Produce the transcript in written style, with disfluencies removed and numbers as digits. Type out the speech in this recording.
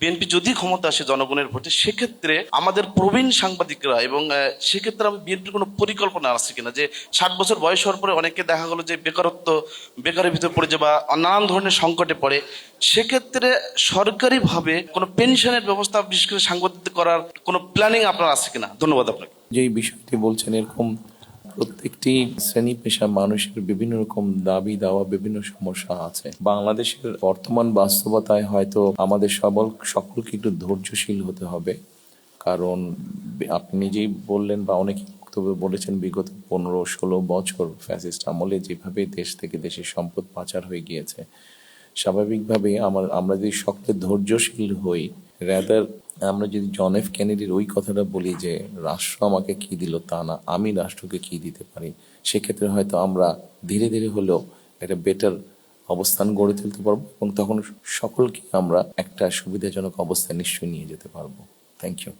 BNP যদি ক্ষমতা আসে জনগণের ভোটে, সেক্ষেত্রে আমাদের প্রবীণ সাংবাদিকরা এবং সেক্ষেত্রে আমি বিএনপির কোনো পরিকল্পনা আছে কিনা, যে 60 বছর বয়স হওয়ার পরে অনেকে দেখা গেলো যে বেকারের ভিতরে পড়ে যায় বা নানান ধরনের সংকটে পড়ে, সেক্ষেত্রে সরকারিভাবে কোনো পেনশনের ব্যবস্থা বিশেষ করে সাংবাদিকদের করার কোনো প্ল্যানিং আপনার আছে কিনা? ধন্যবাদ আপনাকে। যেই বিষয়টি বলছেন, এরকম প্রত্যেকটি শ্রেণী পেশা মানুষের বিভিন্ন রকম দাবি দাওয়া, বিভিন্ন সমস্যা আছে। বাংলাদেশের বর্তমান বাস্তবতায় হয়তো আমাদের সকলকে একটু ধৈর্যশীল হতে হবে। কারণ আপনি নিজেই বললেন বা অনেকে বক্তব্যে বলেছেন, বিগত 15-16 বছর ফ্যাসিস্ট আমলে যেভাবে দেশ থেকে দেশের সম্পদ পাচার হয়ে গিয়েছে, স্বাভাবিকভাবে আমরা যদি সকলে ধৈর্যশীল হই, রাদার আমরা যদি জন এফ কেনেডির ওই কথাটা বলি যে রাষ্ট্র আমাকে কি দিল তা না, আমি রাষ্ট্রকে কি দিতে পারি, সেক্ষেত্রে হয়তো আমরা ধীরে ধীরে হলেও একটা বেটার অবস্থান গড়ে তুলতে পারবো এবং তখন সকলকে আমরা একটা সুবিধাজনক অবস্থায় নিশ্চয়ই নিয়ে যেতে পারবো। Thank you.